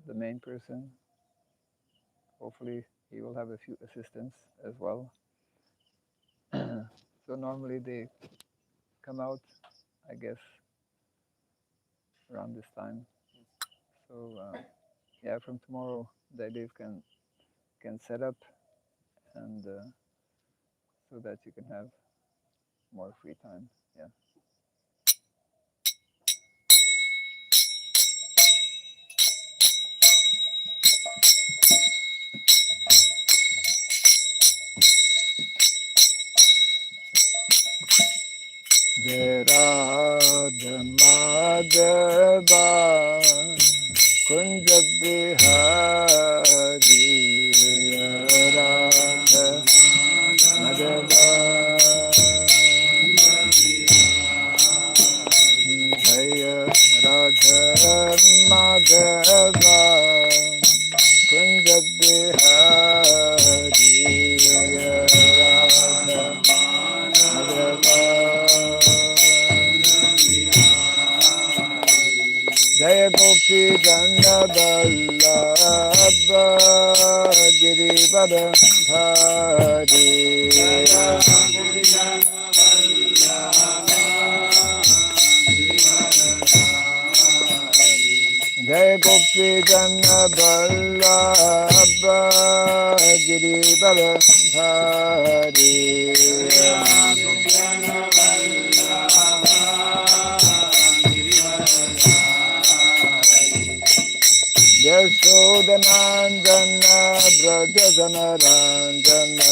the main person. Hopefully, he will have a few assistants as well. So normally they come out, I guess, around this time. So yeah, from tomorrow the ideas can set up, and so that you can have more free time. Yeah. Jai Radha Madhava Kunja Bihari Radha Madhava Jaya Radha Madhava Kunja Bihari Radha Madhava Jaya Gopi Ganga Vallabha Girivara Dhari Jaya Gopi Ganga Vallabha Girivara Dhari Yashodanandana Brajajanarandana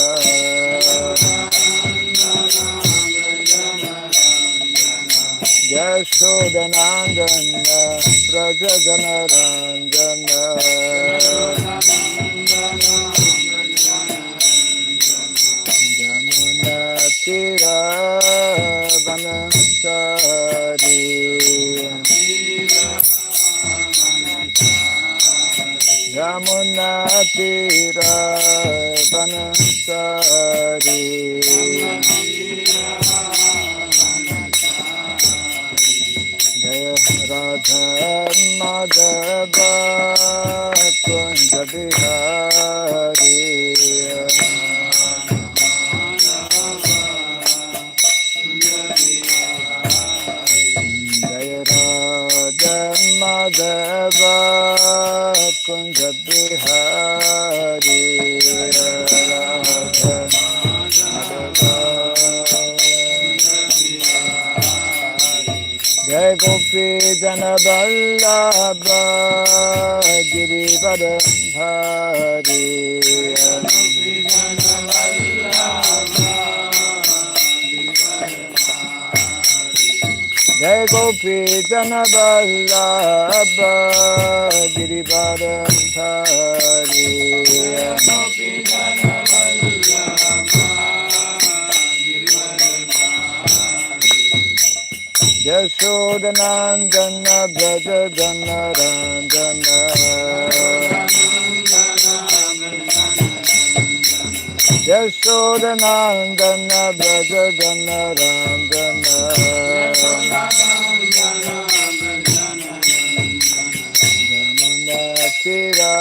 Yashodanandana Brajajanarandana Yamuna Tira Vanachari Yamuna Tira Vanachari Jaya Radha Madhava Kunja Bihari Jaya Radha Madhava Kunja Bihari Radha Madhava Jai Gopi Jana Vallabha Girivara Dhari Jai Gopi Jana Vallabha Girivara Dhari Yashodanandana Brajajanarandana Yashodanandana Brajajanarandana Yamuna Tira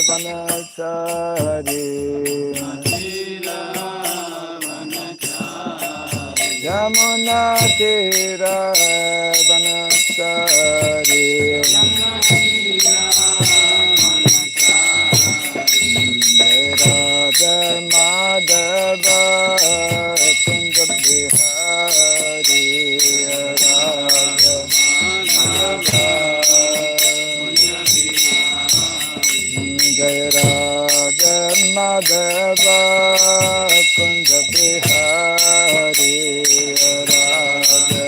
Vanachari Yamuna Tira Vanachari Radha Madhava Kunja Bihari Radha Madhava Jai Radha Madhava Kunja Bihari Radha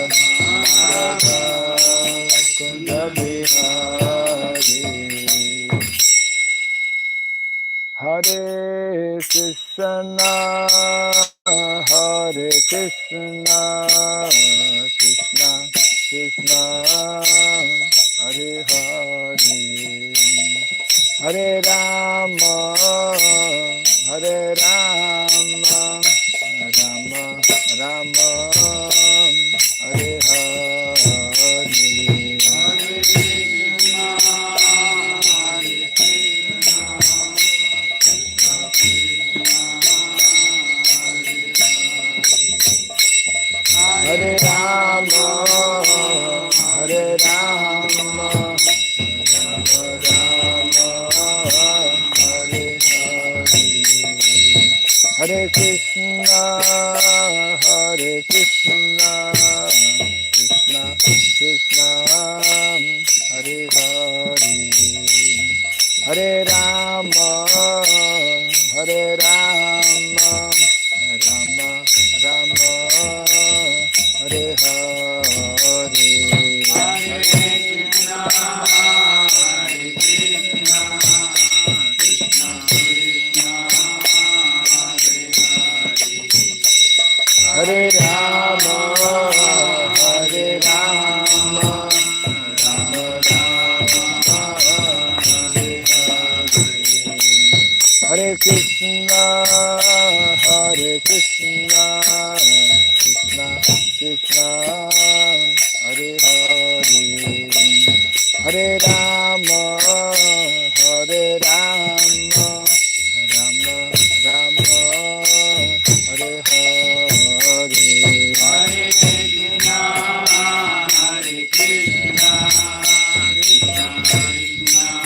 Madhava Kunja Bihari Hare Krishna Hare Krishna Krishna Krishna Hare Hare Hare Rama Hare Rama Rama Rama Hare Hare Krishna, Hare Krishna, Krishna Krishna, Hare Hare, Hare Rama, Hare Rama, Rama Rama, Hare Hare, Hare Krishna, Hare Krishna, Krishna Krishna, Hare Rama, Hare Rama, Rama Rama, Hare Hare, Hare Krishna, Hare Krishna, Krishna Krishna, Hare Hare, Hare Rama, Hare Rama, Rama Rama, Hare Hare, Hare Krishna, Hare Krishna, Krishna Krishna,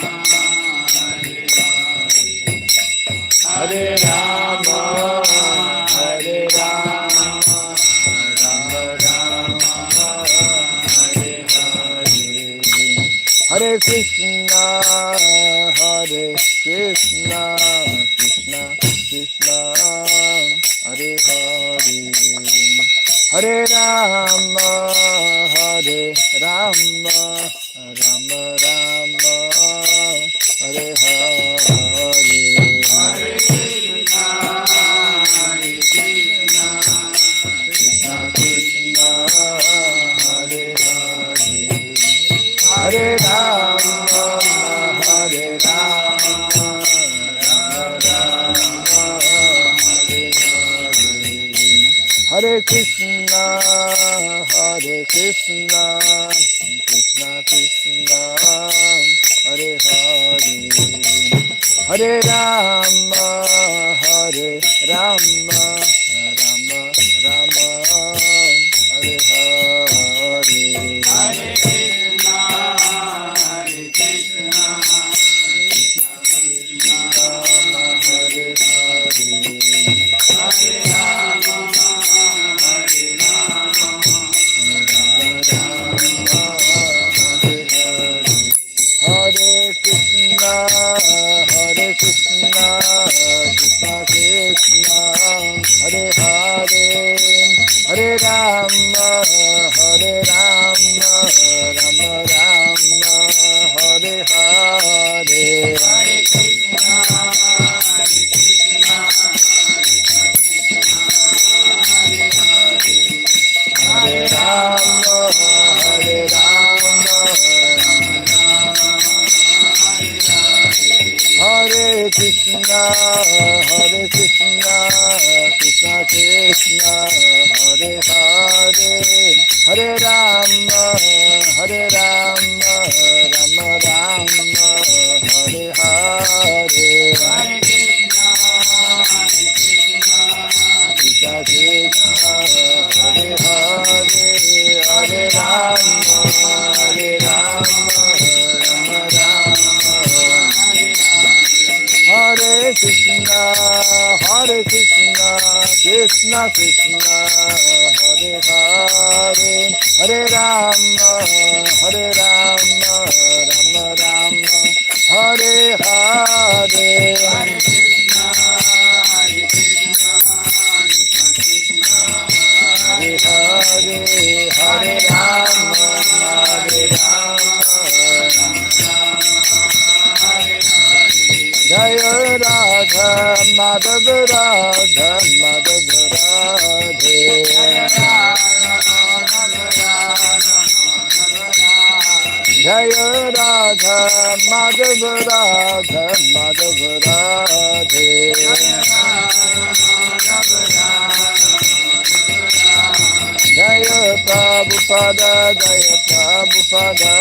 Hare Hare, Hare Rama, Hare Rama, Rama Rama, Hare Hare, Hare Krishna, Hare Krishna, Krishna Krishna, Hare Hare, Hare Rama, Hare Rama, Rama Rama, Hare Hare, Hare Krishna, Hare Krishna, Krishna Krishna, Hare Hare, Hare Rama, Hare Rama, Rama Rama, Hare Hare, Hare Krishna, Hare Krishna, Krishna Krishna, Hare Hare, Hare Rama, Hare Rama, Rama Rama, Hare Hare, Hare Krishna, Hare Krishna, Krishna Krishna, Hare Hare, Hare Rama, Hare Rama, Rama Rama, Hare Hare, Hare Krishna, Hare Krishna, Krishna Krishna, Hare Hare, Hare Rama, Hare Rama, Rama Rama, Hare Hare, Hare Krishna, Hare Krishna, Hare Rama, Hare Rama, Hare Krishna, Hare Krishna, Krishna Krishna, Hare Hare, Hare Rama, Hare Rama, Rama Rama, Hare Hare, Hare Krishna, Krishna Krishna, Hare Hare, Hare Rama, Hare Rama, Rama Rama, Hare Krishna, Hare Krishna, Krishna Krishna, Hare Hare, Hare Rama, Hare Rama, Rama Rama, Hare Hare, Hare Krishna, Hare Krishna, Hare Hare, Hare Rama, Hare Rama, Jaya Radha Madhav Radha Madhav Radhe, Jaya Radha Madhav Radha Madhav Radhe, Jaya Prabhupada, Jaya Prabhupada,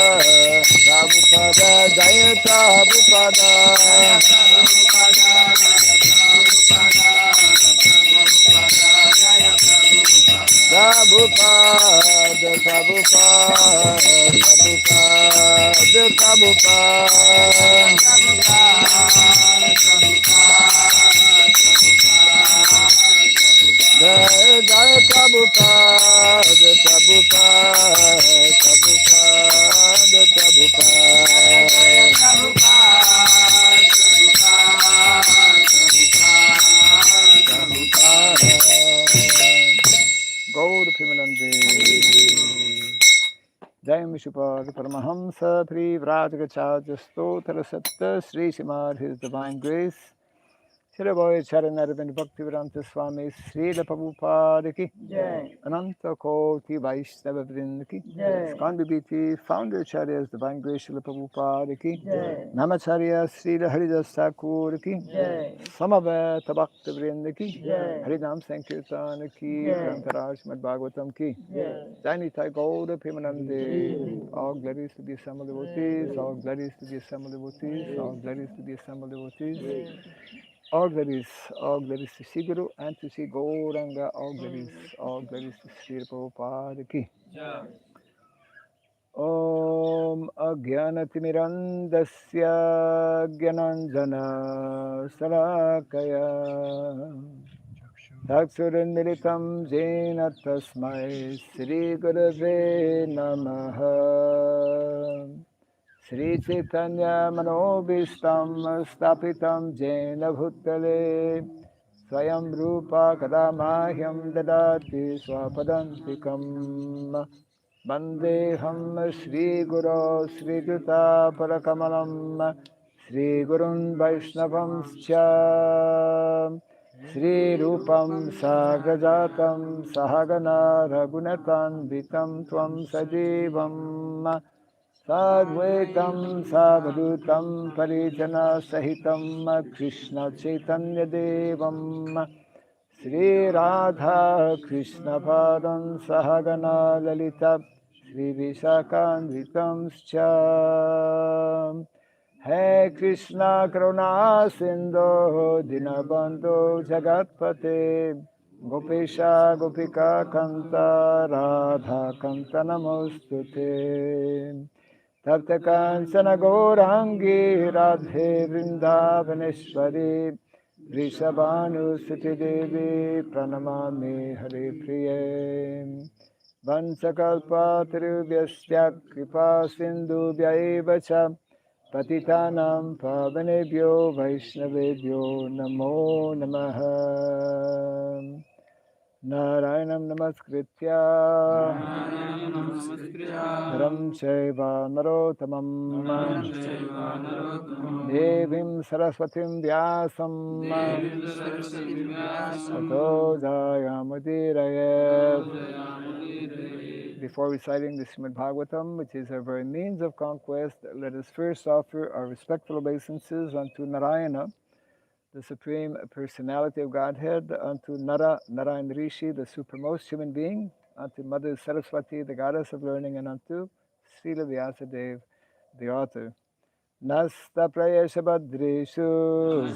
Prabhupada, Jaya Prabhupada, Prabhupada, Prabhupada, Prabhupada, Prabhupada, Jai Jai Prabhupada, Prabhupada, Prabhupada, Prabhupada. Gaur Pimanande. Jai Mishupad Paramahamsa Pri Vrajagacharya Stotra Satta Sri Srimad His Divine Grace Shiraboy Charanaravind Bhaktivedanta Swami Srila Prabhupada Ki Jai. Ananta Koti Vaishnava Vrind Ki Jai. Skand Vibhiti Founder Acharyas Divine Grace Srila Prabhupada Ki Jai. Namacharya Srila Haridas Thakur Ki Jai. Samaveta Bhakta Vrind Ki Jai. Harinam Sankirtan Ki Jai. Grantaraj Srimad Bhagavatam Ki Jai. Janitai Gauda Pimanande. Jai. All glories to the assembled devotees, all glories to the assembled devotees, all glories to the assembled devotees. All glories to Sri Guru and to Sri Gauranga, all glories to Sri Prabhupada ki. Om Agyanatimirandasya Gyananjana Sarakaya Taksurinmilitam Jena Tasmai Sri Gurave Namaha Sri Chaitanya Manobishtam Stapitam Jena Bhutale Swayam Rupa Kadamahyam Dadati Swapadantikam Vandeham Sri Guru Sri Juta Parakamalam Sri Gurun Vaishnavam Scha Sri Rupam Sagrajatam Sahagana Raghunatan Vitam Tvam Sajivam Sadvaitam Savadutam Parijana Sahitam Krishna Chaitanya Devam Sri Radha Krishna Padam Sahagana Lalita Sri Vishakanvitam Scha He Krishna Karuna Sindhu Dinabandhu Jagatpate Gopesha Gopika Kanta Radha Kanta Namostute Tapta Kansana Gaurangi Radhe Vrindavaneshwari Vrishabhanu Suti Devi Pranamami Hare Priye Vansakalpa Tirubhyasya Kripa Sindhu Vyaivacha Patitanam Pavanebhyo Vaishnavebhyo Namo Namaha Narayanam Namaskritya Naram Chaiva Narotamam Devim Saraswatim Vyasam Tato Jayamudirayet. Before reciting the Srimad Bhagavatam, which is our very means of conquest, let us first offer our respectful obeisances unto Narayana, the Supreme Personality of Godhead, unto Narayan Rishi, the supremmost human being, unto Mother Saraswati, the goddess of learning, and unto Srila Vyasadeva, the author. Nasta Prayashabhadreshu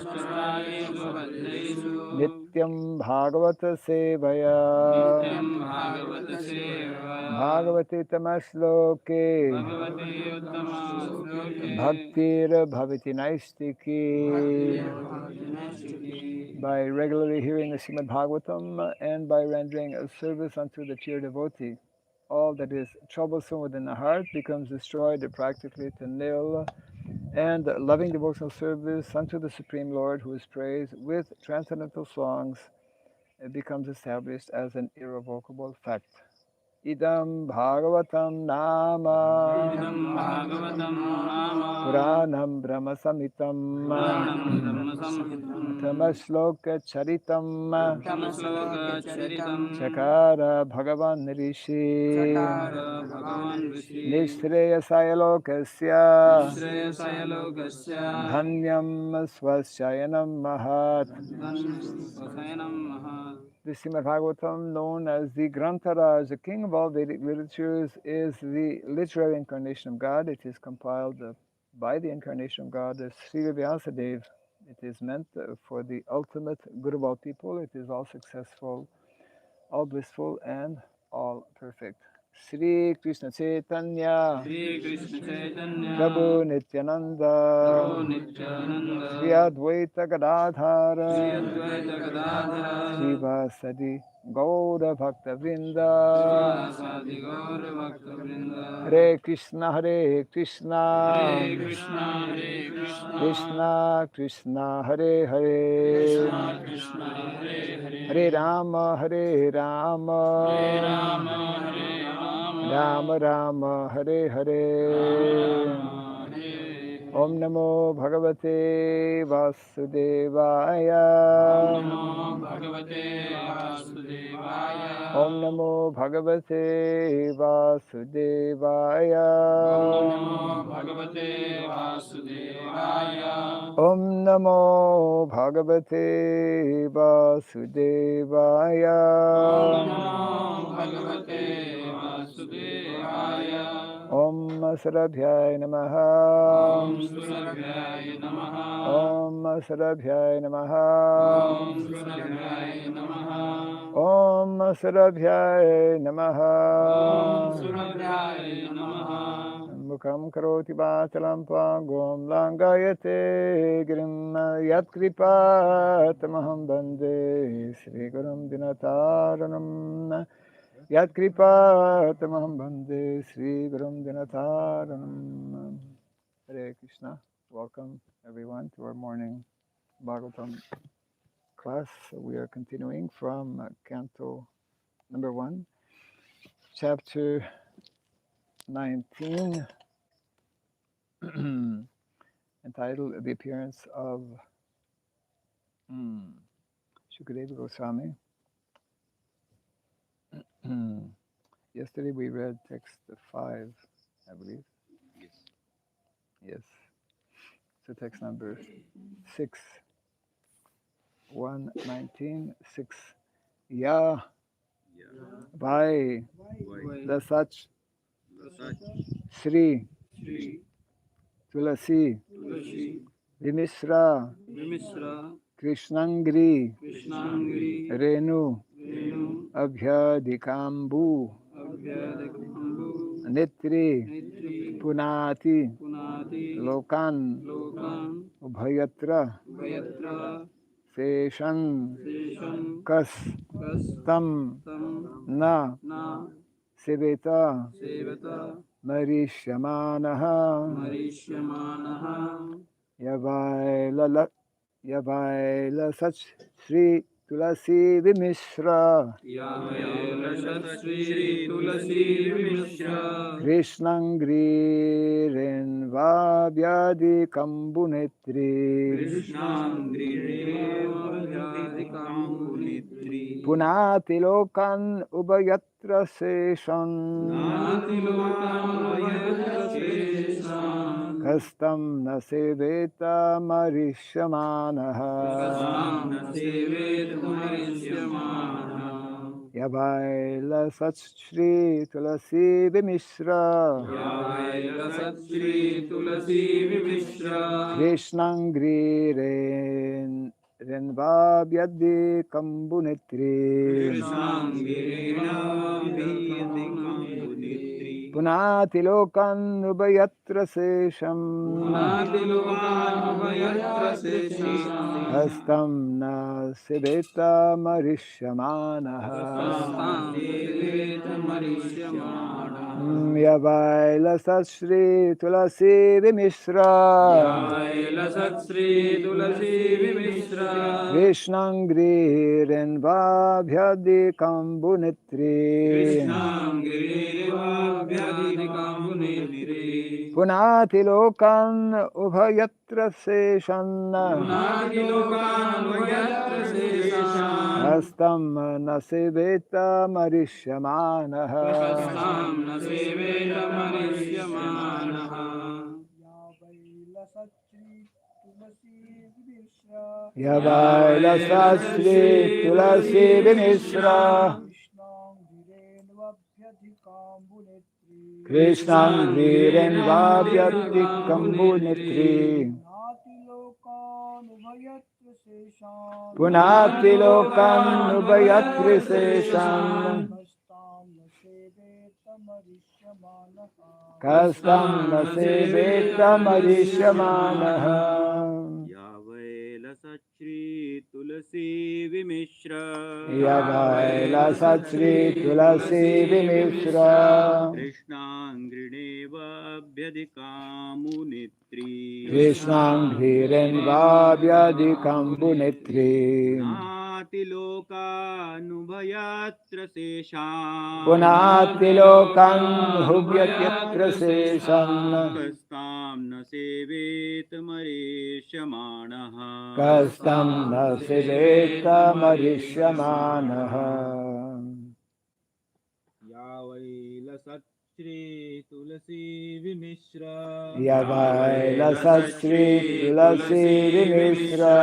Nityam Bhagavata Sevaya Bhagavati Tamasloke Bhaktir Bhavati Naistiki. By regularly hearing the Srimad Bhagavatam and by rendering a service unto the pure devotee, all that is troublesome within the heart becomes destroyed practically to nil, and loving devotional service unto the Supreme Lord, who is praised with transcendental songs, it becomes established as an irrevocable fact. Idam Bhagavatam Nama Puranam Brahma Samitam Tamasloka Charitam Chakara Bhagavan Rishi Nishreyasaya Lokasya Dhanyam Swasyayanam Mahat. The Srimad Bhagavatam, known as the Grantaraj, the king of all Vedic literatures, is the literary incarnation of God. It is compiled by the incarnation of God as Srila Vyasadeva. It is meant for the ultimate good of all people. It is all successful, all blissful, and all perfect. Sri Krishna Chaitanya, Shri Krishna Prabhu Chaitanya, Nityananda, Prabhu Sri Nityananda, Advaita Shri Gadadhara, Advaita Gadadhara, Srivasadi Gaura Bhakta Shri Vrinda, Vasadi Gaura Bhakta Vrinda, Hare Krishna, Hare Krishna, Hare Krishna, Hare Krishna, Krishna Krishna, Hare Hare, Krishna Krishna, Hare Hare Hare, Rama, Hare Hare Rama, Rama, Hare Rama Rama, Rama, Hare Rama Hare. Rama, Hare Om Hare. Namo Bhagavate Om Vasudevaya. Namo Bhagavate Om Vasudevaya. Namo Bhagavate Vasudevaya. Om Namo Bhagavate Vasudevaya. Om Namo Bhagavate Vasudevaya. Om Namo Bhagavate Vasudevaya. Om Sarabhyaya Namaha. Om Surabhyaya Namaha. Om Sarabhyaya Namaha. Om Surabhyaya Namaha. Om Sarabhyaya Om Namaha. Surabhyaya Namaha. Mukam karoti vachalam pangom langayate girim yatkripatamaham bande Sri Gurum Dinataranam yatkripatamaham bande Sri Gurum Dinataranam. Hare Krishna. Welcome everyone to our morning Bhagavatam class. We are continuing from Canto number 1, chapter 19, entitled The Appearance of Shukadeva Goswami. Yesterday we read text 5, I believe. Yes. So text number 6, 119, 6. Ya Bhai the Sach Sri Shri Tulasi Tulasi Vimisra Vimisra Krishnangri Krishnangiri Renu Renu Abhyadikambu Abhyadakambu Nitri Nitri Punati Punati Lokan Lokan Ubhayatra Bhayatra Seshan Seshan Kas Kas Tam Tam Na Na Siveta Sevata Marishyamanaha Marishyamanaha Yavaila Sach Sri Tulasi Vimisra Yavayala Shri Tulasi Vimishra Krishnangri Renva Vyadi Kambunetri Krishnangri Punati Lokan Ubayatra Seshan Kastam Naseveta Marishamanaha Yavaila Sat Shri Tulasi Vimishra Krishnangri Renva Vyadi Kambunetri Punati Lokan Ubayatra Sesham Hastam Nasiveta Marishamanaha Yavaila Sat Shri Tulasi Vimishra Krishnangri Renva Vyadi Kambunetri Punati Lokan Ubhayatra Seshan Hastam Nasiveta Marishamanaha Yavaila Sastri Tulasi Vimishra Krishnangri Renva Vyadi Kambunetri Punati Lokan Ubayatri Seshan kastam na sevetamariష్yamanah. यावैलसत् Shri Tulsi विमिश्र Yavaila Satri Tulasi Vimishra कृष्णाङ्घ्रिणेवाभ्यधिकामुनित्री Krishnanghirenvabyadikambunitri नातिलोकानुभयात्र शेषाम् Punatilokan Hubyatyatra Seshan कस्तां न सेवेत मरीष्यमाणः Kastam na Siveta Marishyamanaha. या वै लसत् श्री तुलसी विमिश्र Yavaila Satri Tulasi Vimishra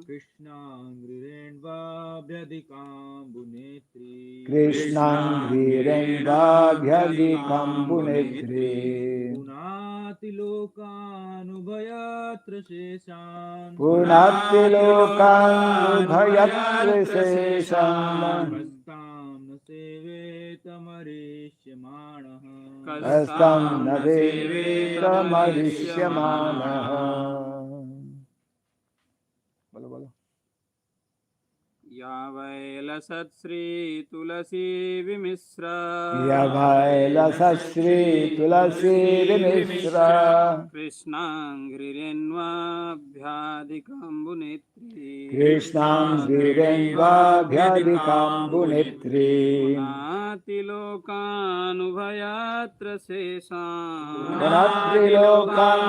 कृष्णाङ्घ्रिरेण्वाभ्यधिकाम्बुनेत्री Krishnanghirenvabyadikambunitri पुनातिलोकानुभयात्र शेषान् Punatilokan Bhayatriseshan कस्तां न सेवेतमरीष्यमाणः Kastam Navetamariష్yamanah. Bolo bolo. या वै लसत् श्री तुलसी विमिश्र Yavaila Satri Tulasi Vimishra कृष्णाङ्घ्रिरेण्वाभ्याधिकाम्बुनेत्री Krishnanghirenvabyadikambunitri नातिलोकानुभयात्र शेषान् Punatilokan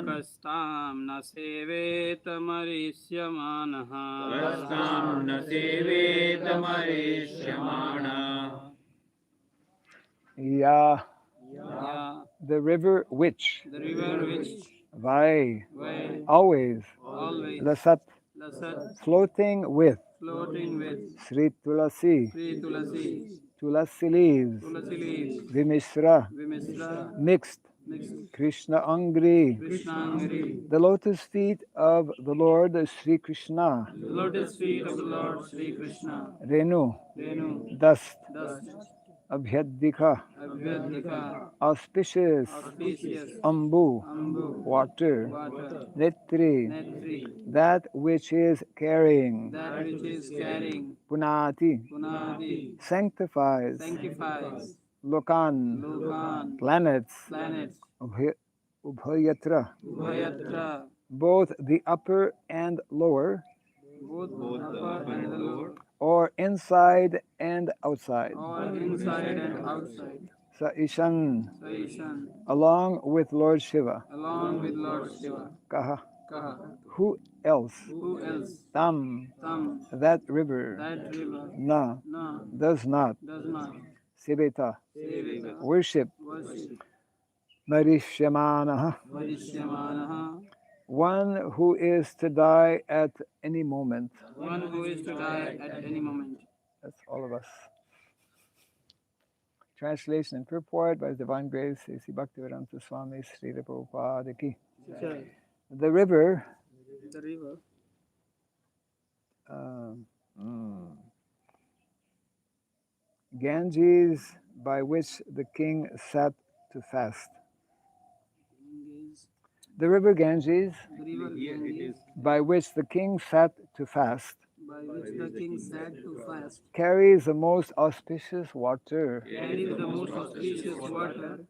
कस्तां न सेवेतमरीष्यमाणः Yeah, Yeah, the river which, the river which Vai, way always, always Lasat, lasat floating with floating with Sri Tulasi, Sri Tulasi, Tulasi leaves, Tulasi leaves, Vimishra, Vimishra, mixed, mixed Krishna Angri, Krishnangri, the lotus feet of the Lord Sri Krishna, the lotus feet of the Lord Sri Krishna, Renu, Renu, dust, dust, Abhyadika, Abhyadhika, auspicious, auspicious, Ambu, Ambu, water, water, Netri, Netri, that which is carrying, that which is carrying, Punati, Punadi, sanctifies, sanctifies, Lokan, Lokan, planets, planets, Ubhayatra, Ubhayatra, both the upper and lower, both upper and the lower, or inside and outside. or inside and outside, Sa Ishan, Saishan, along with Lord Shiva. along with Lord Shiva. Kaha, Kaha, who else? who else? Tam, Tam, that river. that river, Na, Na, does not. does not. Sibeta, Sevita, worship. worship. Marishyamanaha, Varishyamanaha, one who is to die at any moment. one who is to die at any moment. That's all of us. Translation and purport by His Divine Grace, A.C. Bhaktivedanta Swami Srila Prabhupada ki. The river The river, Ganges, by which the king sat to fast. The river Ganges, the river Ganges, by which the king sat to fast, by which the king sat to fast, carries the most auspicious water, carries the most auspicious water,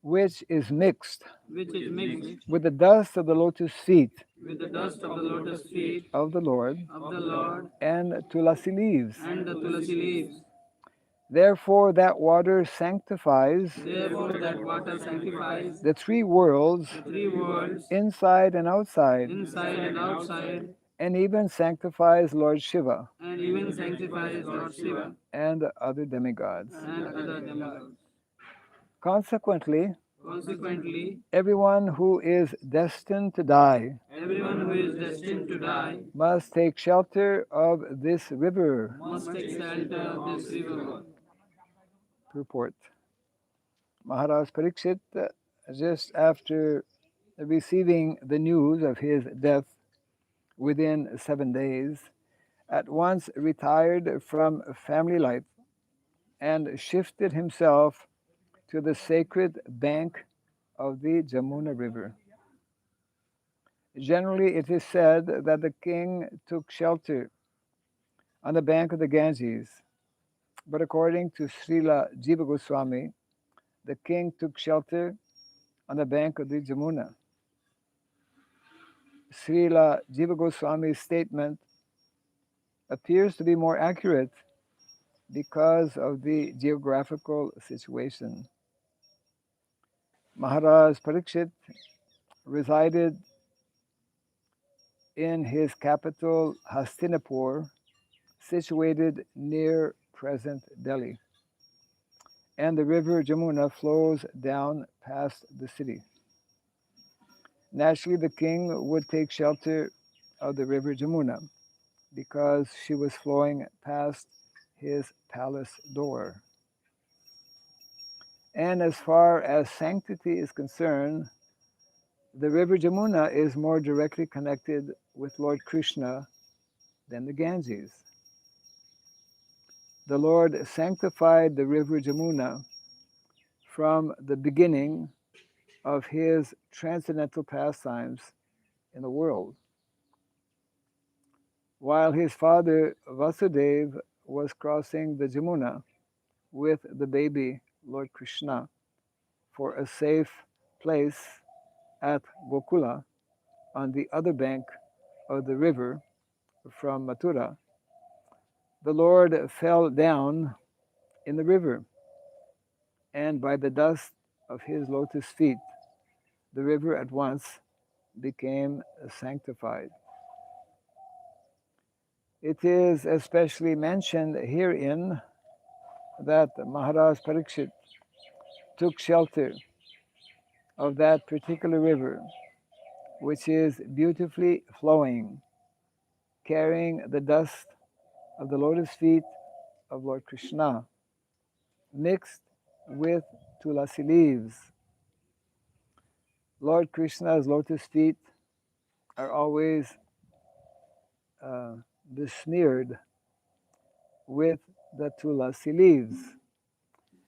which is mixed which is mixed with the dust of the lotus feet with the dust of the lotus feet of the Lord of the Lord and tulasi leaves. and the tulasi leaves. Therefore, that water sanctifies Therefore, that water sanctifies the three worlds, the three worlds, inside and outside, inside and outside, and even sanctifies Lord Shiva and even sanctifies Lord Shiva and other demigods. and other demigods. Consequently, Consequently, everyone who is destined to die everyone who is destined to die must take shelter of this river. must take shelter of this river. Purport. Maharaj Parikshit, just after receiving the news of his death within 7 days, at once retired from family life and shifted himself to the sacred bank of the Jamuna River. Generally, it is said that the king took shelter on the bank of the Ganges, but according to Srila Jiva Goswami, the king took shelter on the bank of the Jamuna. Srila Jiva Goswami's statement appears to be more accurate because of the geographical situation. Maharaj Parikshit resided in his capital Hastinapur, situated near present Delhi, and the river Jamuna flows down past the city. Naturally, the king would take shelter of the river Jamuna because she was flowing past his palace door. And as far as sanctity is concerned, the river Jamuna is more directly connected with Lord Krishna than the Ganges. The Lord sanctified the river Jamuna from the beginning of his transcendental pastimes in the world. While his father Vasudeva was crossing the Jamuna with the baby Lord Krishna for a safe place at Gokula on the other bank of the river from Mathura, the Lord fell down in the river, and by the dust of his lotus feet, the river at once became sanctified. It is especially mentioned herein that Maharaj Parikshit took shelter of that particular river, which is beautifully flowing, carrying the dust of the lotus feet of Lord Krishna, mixed with tulasi leaves. Lord Krishna's lotus feet are always besmeared with the tulasi leaves.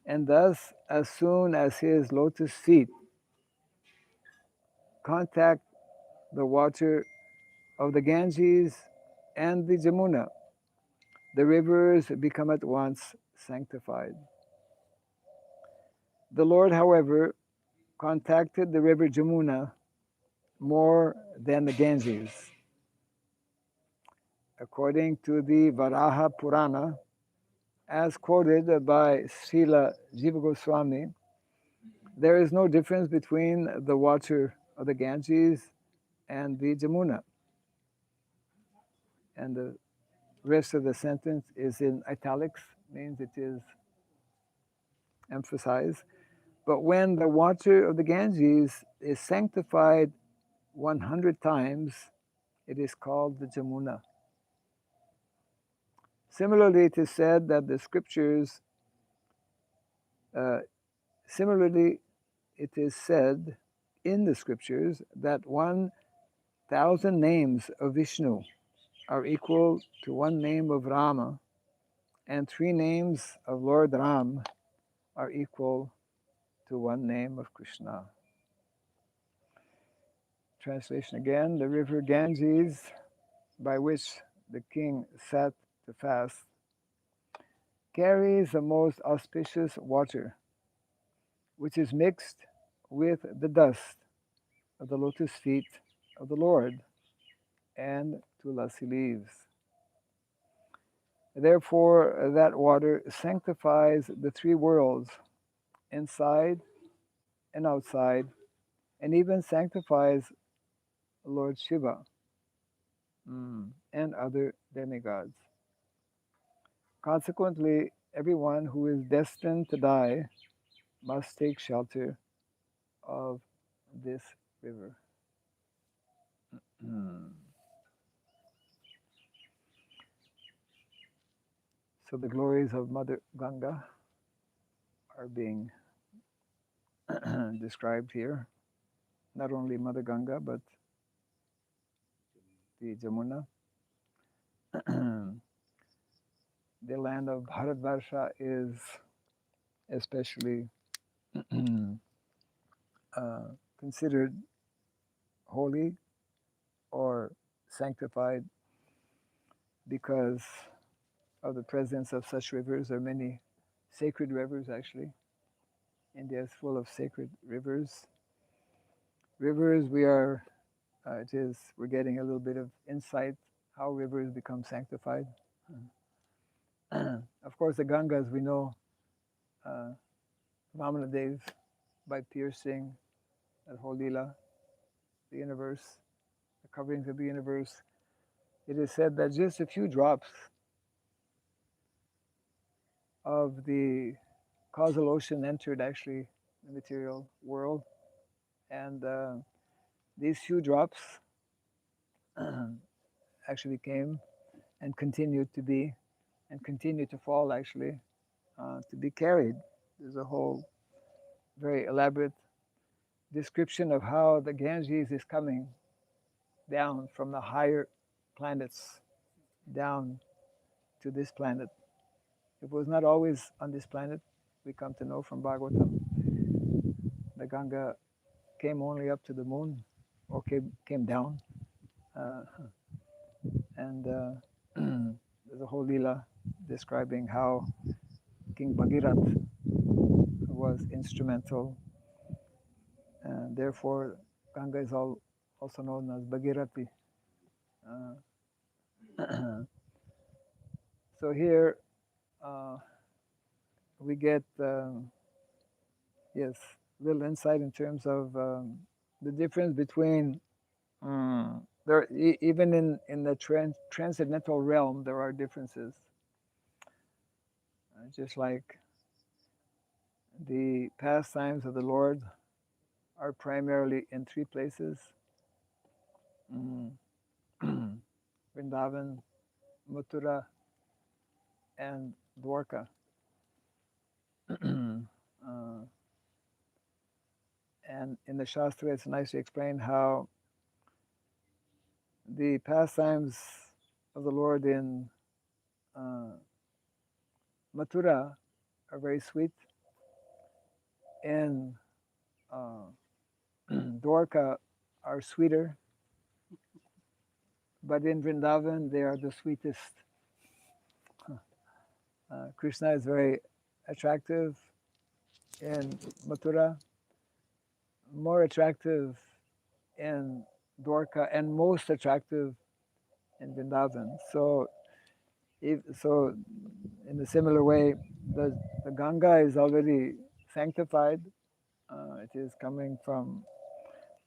And thus, as soon as his lotus feet contact the water of the Ganges and the Jamuna, the rivers become at once sanctified. The Lord, however, contacted the river Jamuna more than the Ganges. According to the Varaha Purana, as quoted by Srila Jiva Goswami, there is no difference between the water of the Ganges and the Jamuna. And the rest of the sentence is in italics, means it is emphasized. But when the water of the Ganges is sanctified 100 times, it is called the Jamuna. Similarly, it is said that the scriptures, similarly, it is said in the scriptures that 1,000 names of Vishnu are equal to one name of Rama, and 3 names of Lord Ram are equal to one name of Krishna. Translation again: the river Ganges, by which the king sat to fast, carries the most auspicious water, which is mixed with the dust of the lotus feet of the Lord and tulasi leaves. Therefore, that water sanctifies the 3 worlds, inside and outside, and even sanctifies Lord Shiva and other demigods. Consequently, everyone who is destined to die must take shelter of this river. So the glories of Mother Ganga are being described here. Not only Mother Ganga, but the Jamuna. the land of Bharatvarsha is especially considered holy or sanctified because of the presence of such rivers. There are many sacred rivers actually. India is full of sacred rivers. Rivers, we're getting a little bit of insight how rivers become sanctified. Of course, the Gangas, we know, uh, Vamanadev, by piercing the whole lila, the universe, the coverings of the universe, it is said that just a few drops of the causal ocean entered actually the material world, and these few drops actually came and continued to be and continue to fall actually to be carried. There's a whole very elaborate description of how the Ganges is coming down from the higher planets down to this planet. It was not always on this planet. We come to know from Bhagavatam. The Ganga came only up to the moon or came down. Uh, and there's a whole Leela describing how King Bhagirath was instrumental. And therefore, Ganga is also known as Bhagirathi. So here uh, we get, yes, little insight in terms of the difference between there, even in the transcendental realm, there are differences. Just like the pastimes of the Lord are primarily in three places: Vrindavan, Mathura, and Dwarka. And in the Shastra, it's nicely explained how the pastimes of the Lord in uh, Mathura are very sweet, and Dwarka are sweeter, but in Vrindavan they are the sweetest. Krishna is very attractive in Mathura, more attractive in Dwarka, and most attractive in Vrindavan. So, in a similar way, the Ganga is already sanctified. It is coming from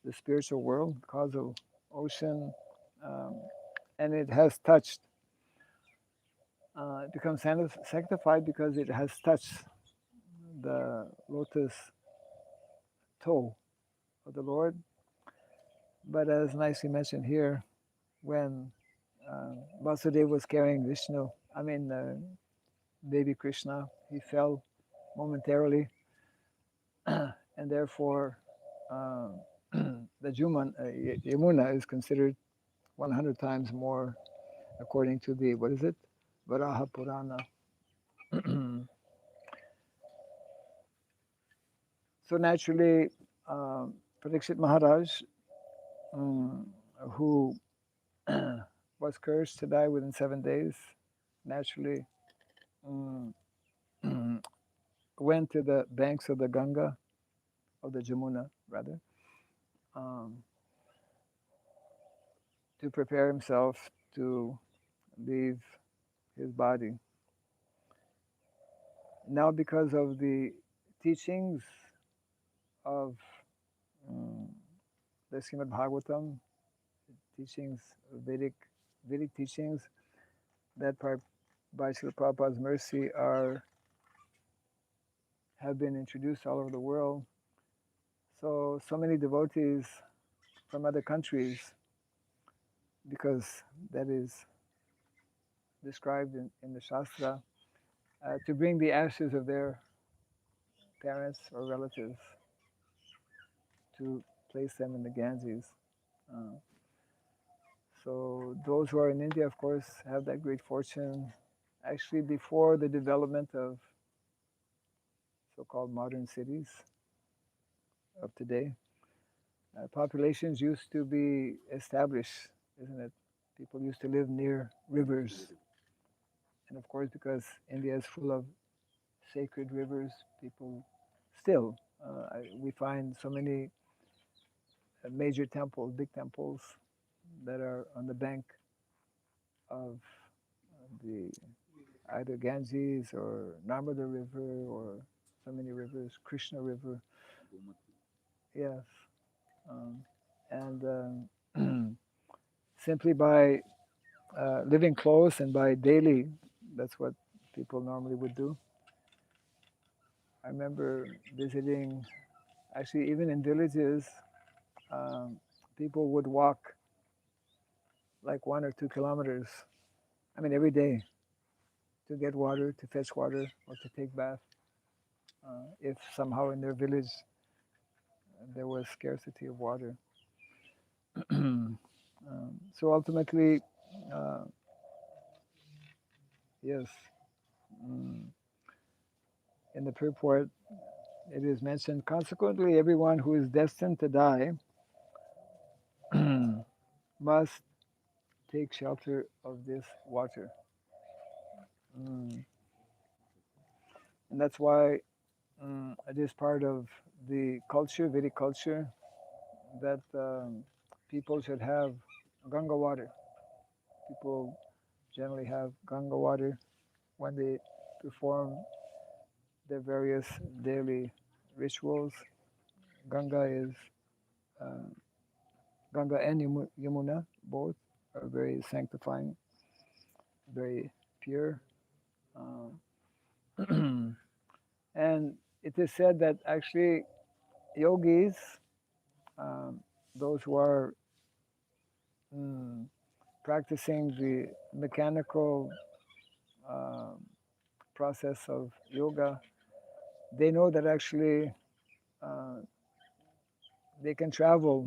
the spiritual world, causal ocean, um, and it has touched. It becomes sanctified because it has touched the lotus toe of the Lord. But as nicely mentioned here, when Vasudeva was carrying baby Krishna, he fell momentarily, and therefore the Yamuna is considered 100 times more, according to the, what is it? Varaha Purana. So naturally, Parikshit Maharaj, who was cursed to die within 7 days, naturally went to the banks of the Ganga, of the Jamuna, rather, um, to prepare himself to leave his body. Now, because of the teachings of the Srimad Bhagavatam, teachings, Vedic teachings, that by Srila Prabhupada's mercy have been introduced all over the world. So many devotees from other countries, because that is described in the Shastra, to bring the ashes of their parents or relatives to place them in the Ganges. Uh, so those who are in India, of course, have that great fortune actually before the development of so-called modern cities of today, populations used to be established, isn't it? People used to live near rivers. And of course, because India is full of sacred rivers, people still, we find so many major temples, big temples that are on the bank of the either Ganges or Narmada River or so many rivers, Krishna River. Yes. Um, and simply by living close and by daily, that's what people normally would do. I remember visiting, actually, even in villages, um, people would walk like 1 or 2 kilometers, I mean, every day to get water, to fetch water, or to take bath. If somehow in their village there was scarcity of water. So ultimately, uh, yes, mm, in the purport, it is mentioned, consequently, everyone who is destined to die must take shelter of this water. Mm. And that's why it is part of the culture, Vedic culture, that people should have Ganga water. People generally have Ganga water when they perform their various daily rituals. Ganga is uh, Ganga and Yamuna both are very sanctifying, very pure, uh, and it is said that actually yogis, um, those who are mm, practicing the mechanical um process of yoga, they know that actually uh, they can travel.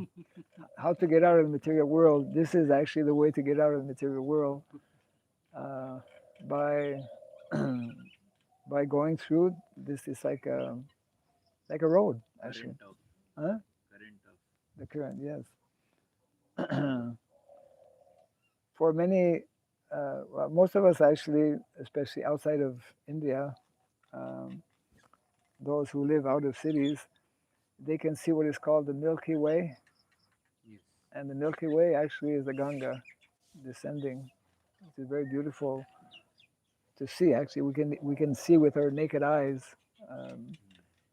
How to get out of the material world? This is actually the way to get out of the material world, uh, by by going through this. Is like a road actually. Huh? The current, yes. For many, well, most of us actually, especially outside of India, um, those who live out of cities, they can see what is called the Milky Way, and the Milky Way actually is the Ganga descending. It's very beautiful to see. Actually, we can see with our naked eyes um,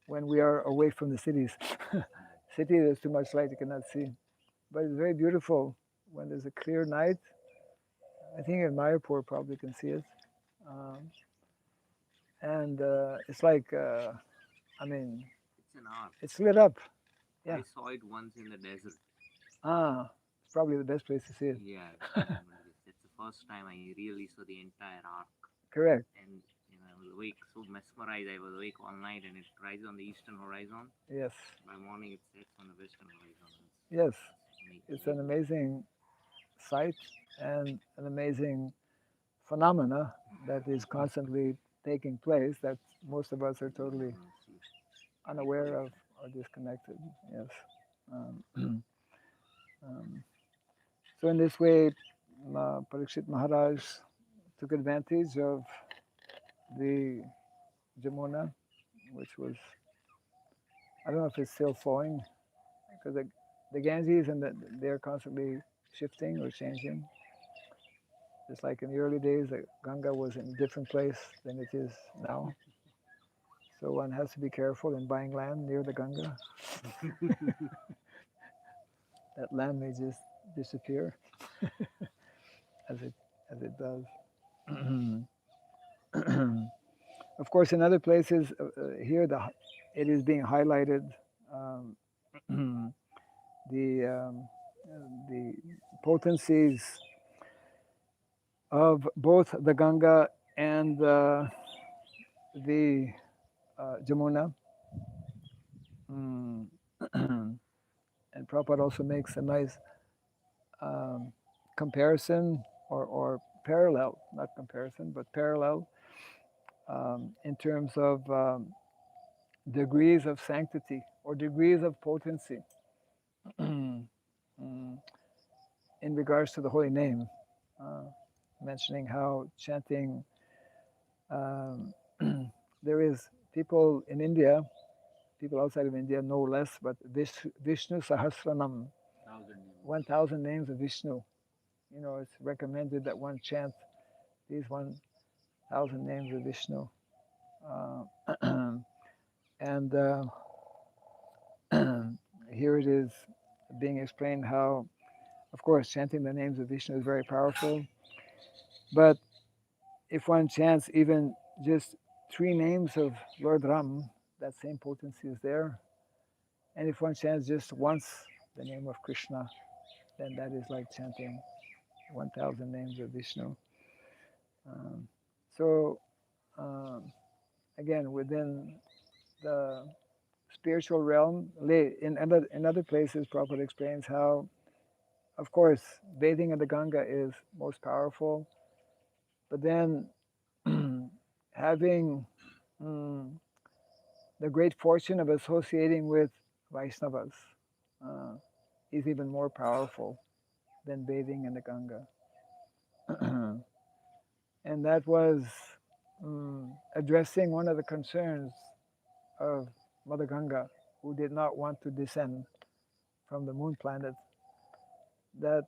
when we are away from the cities. City, there's too much light, you cannot see, but it's very beautiful when there's a clear night. I think in Mayapur probably can see it, um, and it's like I mean, it's lit up. Yeah. I saw it once in the desert. It's probably the best place to see it. Yeah, that's the first time I really saw the entire arc. Correct. And I was awake, so mesmerized. I was awake all night, and it rises on the eastern horizon. Yes. By morning, it sets on the western horizon. Yes. It's It's an amazing sight and an amazing phenomena that is constantly taking place that most of us are totally unaware of or disconnected. Yes. Um, um, so in this way, Parikshit Maharaj took advantage of the Jamuna, which was, I don't know if it's still flowing, because the Ganges and they're constantly shifting or changing. Just like in the early days, the Ganga was in a different place than it is now. So one has to be careful in buying land near the Ganga. That land may just disappear as it does. Of course, in other places here, it is being highlighted, um, the the potencies of both the Ganga and the Jamuna. Mm. And Prabhupada also makes a nice um, comparison or parallel, not comparison, but parallel in terms of degrees of sanctity or degrees of potency in regards to the holy name, uh, mentioning how chanting, um, there is people in India, people outside of India know less, but Vishnu Sahasranam, 1,000 names of Vishnu. You know, it's recommended that one chant these 1,000 names of Vishnu. And here it is being explained how, of course, chanting the names of Vishnu is very powerful. But if one chants even just 3 names of Lord Ram, that same potency is there. And if one chants just once the name of Krishna, then that is like chanting 1,000 names of Vishnu. Um, so, um, again, within the spiritual realm, in other places, Prabhupada explains how, of course, bathing in the Ganga is most powerful, but then having the great fortune of associating with Vaishnavas uh, is even more powerful than bathing in the Ganga. And that was addressing one of the concerns of Mother Ganga, who did not want to descend from the moon planet, that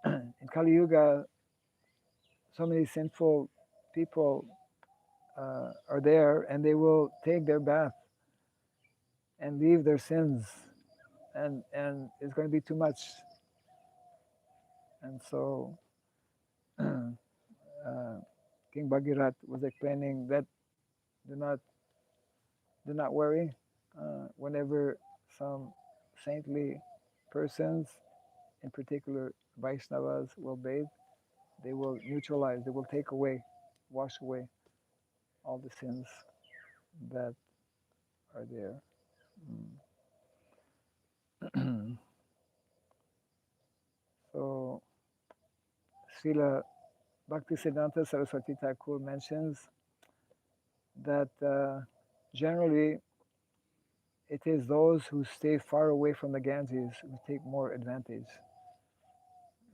in Kali Yuga, so many sinful people are there, and they will take their bath and leave their sins, and it's going to be too much. And so King Bhagirat was explaining that do not worry. Whenever some saintly persons, in particular Vaishnavas, will bathe, they will neutralize, they will take away, wash away all the sins that are there. So Srila Bhaktisiddhanta Saraswati Thakur mentions that generally it is those who stay far away from the Ganges who take more advantage.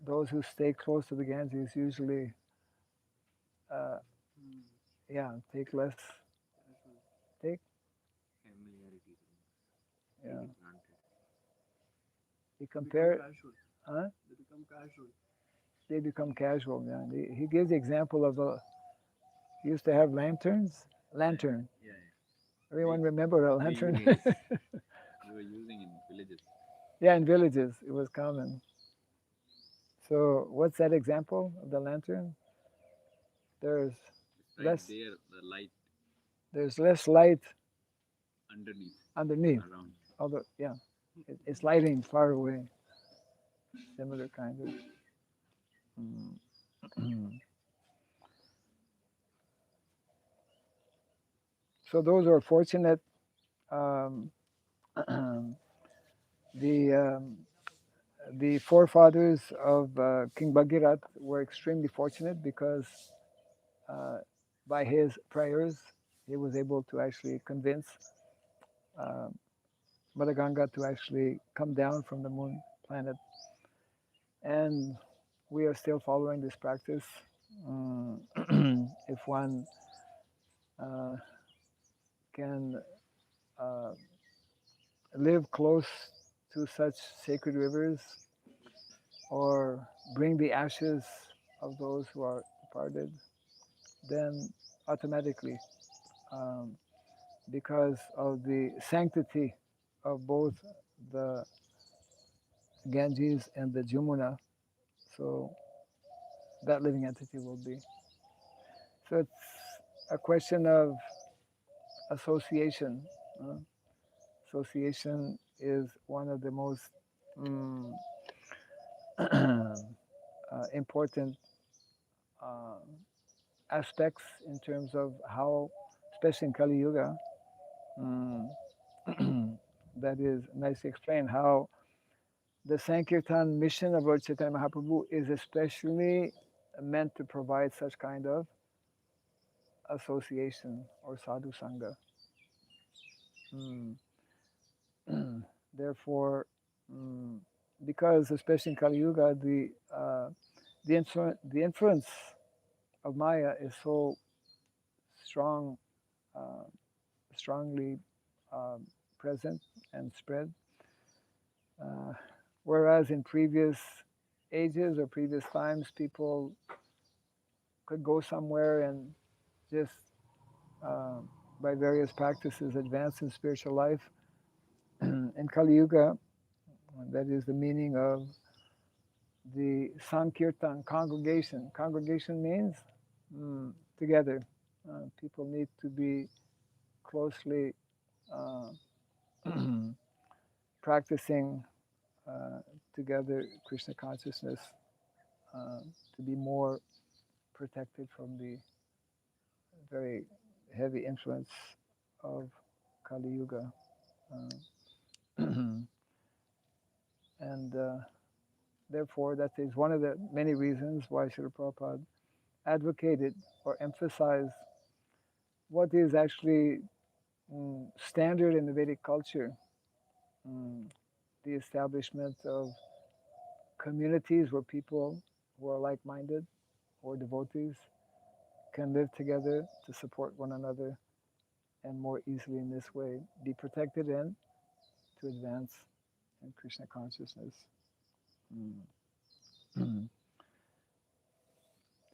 Those who stay close to the Ganges usually, take less, take, Familiarity. yeah. Take it granted. He compare, Casual. huh? They become casual. They become casual. Yeah. He gives the example of he used to have lantern. Yeah. Everyone remember a lantern? Yes. We were using in villages. Yeah, in villages it was common. So what's that example of the lantern? There's It's right less. there, the light There's less light underneath, underneath. around. Although, yeah, it's lighting far away. Similar kind of. So those who are fortunate, um, the the forefathers of King Bhagirat were extremely fortunate because by his prayers he was able to actually convince uh, Mother Ganga to actually come down from the moon planet, and we are still following this practice. If one uh, can uh, live close to such sacred rivers or bring the ashes of those who are departed, then automatically, um, because of the sanctity of both the Ganges and the Jumuna, so that living entity will be. So it's a question of association. uh, Association is one of the most um, important uh, aspects in terms of how, especially in Kali Yuga, um, that is nicely explained how the Sankirtan mission of Lord Chaitanya Mahaprabhu is especially meant to provide such kind of association or sadhu sangha. Therefore, mm, because especially in Kali Yuga, the influence of Maya is so strong, uh, strongly present and spread. Whereas in previous ages or previous times, people could go somewhere and just uh, by various practices advance in spiritual life. In Kali Yuga, that is the meaning of the Sankirtan, congregation. Congregation means together. People need to be closely uh, practicing together Krishna consciousness to be more protected from the very heavy influence of Kali Yuga. And therefore, that is one of the many reasons why Srila Prabhupada advocated or emphasized what is actually standard in the Vedic culture, the establishment of communities where people who are like-minded or devotees can live together to support one another and more easily in this way be protected and to advance in Krishna consciousness.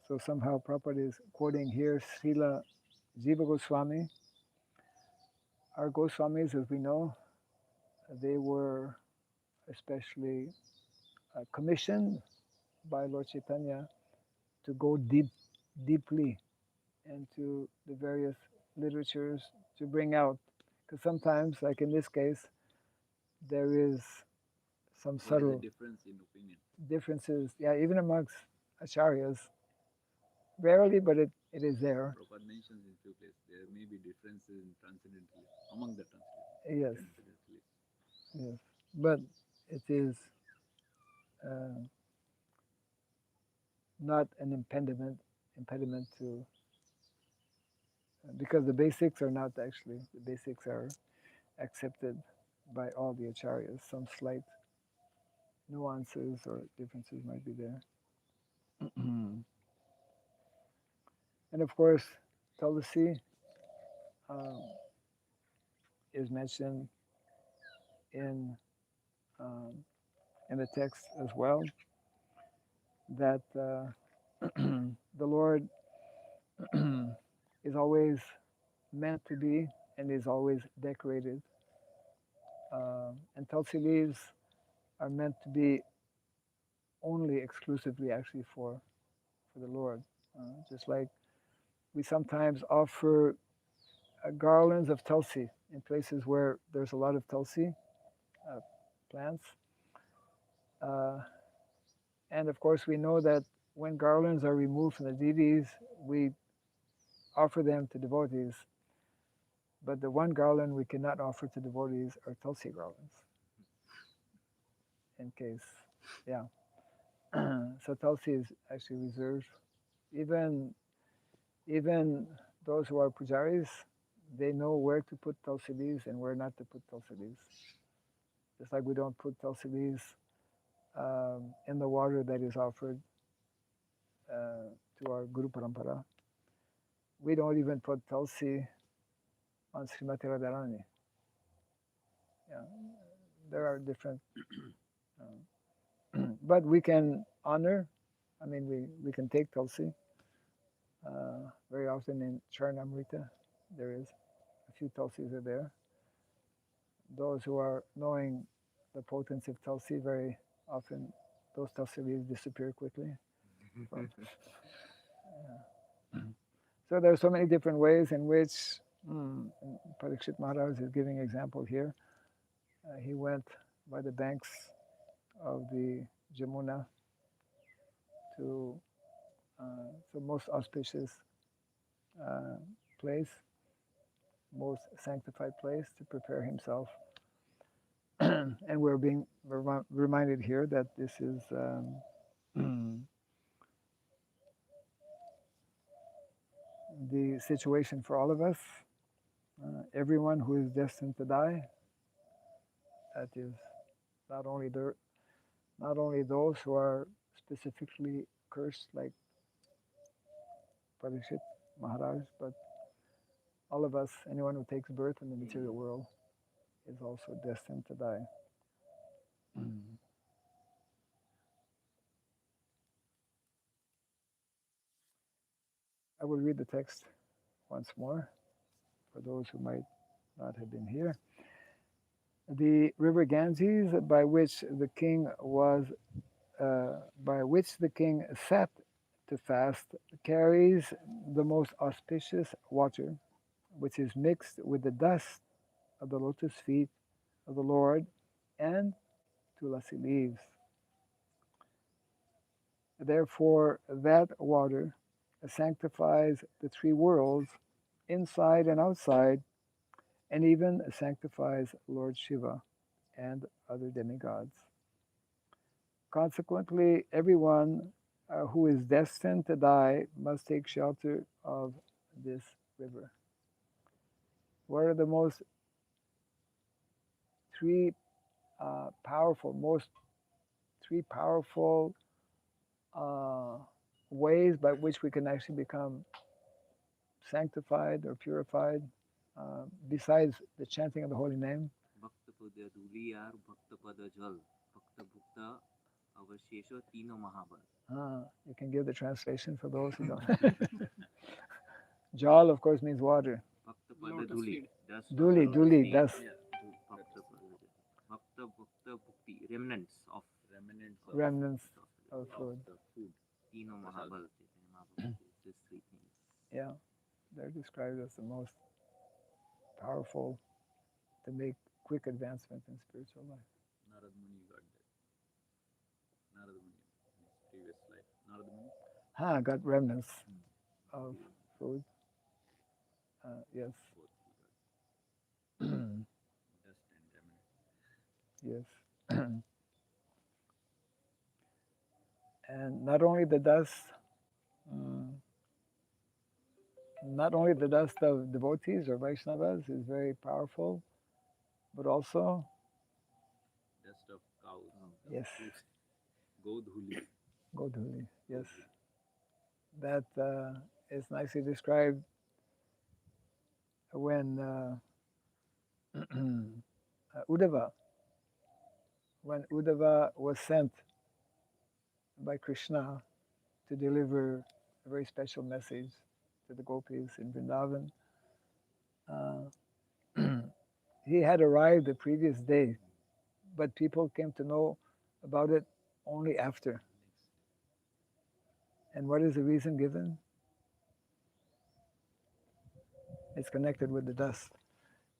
So somehow Prabhupada is quoting here Srila Jiva Goswami. Our Goswamis, as we know, they were especially commissioned by Lord Chaitanya to go deeply into the various literatures to bring out. Because sometimes, like in this case, there is some What is subtle the difference in opinion? differences, yeah, even amongst acharyas. Rarely, but it is there. Prabhupada mentions in few places there may be differences in transcendentalists among the Yes, transcendentalists. yes. But it is uh, not an impediment to, because the basics are not actually, the basics are accepted by all the acharyas. Some slight nuances or differences might be there. And of course, Tulsi um, is mentioned in um, in the text as well, that the Lord is always meant to be and is always decorated. And Tulsi leaves are meant to be only exclusively actually for the Lord. Just like we sometimes offer garlands of Tulsi in places where there's a lot of Tulsi plants. And of course, we know that when garlands are removed from the deities, we offer them to devotees. But the one garland we cannot offer to devotees are Tulsi garlands. In case, yeah. So Tulsi is actually reserved. Even those who are pujaris, they know where to put Tulsi leaves and where not to put Tulsi leaves. Just like we don't put Tulsi leaves in the water that is offered to our Guru Parampara. We don't even put Tulsi on Srimati Radharani. Yeah, there are different, but we can honor. I mean, we can take Tulsi. Very often in Charanamrita, there is a few Tulsis are there. Those who are knowing the potency of Tulsi, very often those Tulsi leaves disappear quickly. So there are so many different ways in which Parikshit Maharaj is giving example here. He went by the banks of the Jamuna to the most auspicious place, most sanctified place to prepare himself. And we're being reminded here that this is the situation for all of us. Everyone who is destined to die. That is not only those who are specifically cursed like Parishit Maharaj, but all of us, anyone who takes birth in the material world, is also destined to die. I will read the text once more for those who might not have been here. The river Ganges, by which the king sat to fast, carries the most auspicious water, which is mixed with the dust of the lotus feet of the Lord and tulasi leaves. Therefore, that water sanctifies the three worlds, inside and outside, and even sanctifies Lord Shiva and other demigods. Consequently, everyone who is destined to die must take shelter of this river. What are the three powerful ways by which we can actually become sanctified or purified, besides the chanting of the holy name? Bhakta Pada Duli or Bhakta Pada Jal, Bhakta Bhukta Avashesha Tino Mahabal. You can give the translation for those who don't. Jal, of course, means water. Bhakta Pada Duli, dust. Duli, dust. Bhakta Pada Bhakta Bhukta Bhukti, remnants of food. the food. Tino Mahabal. These three things. Yeah, they're described as the most powerful to make quick advancement in spiritual life. Narad Muni got that. Narad Muni, in his previous life. Narad Muni? Got remnants of food. Yes. Both he got. Dust and remnant. Yes. And not only the dust of devotees or Vaishnavas is very powerful, but also Dust of cows. Yes. Godhuli. Godhuli, yes. That is nicely described when Uddhava was sent by Krishna to deliver a very special message to the gopis in Vrindavan. He had arrived the previous day, but people came to know about it only after. And what is the reason given? It's connected with the dust.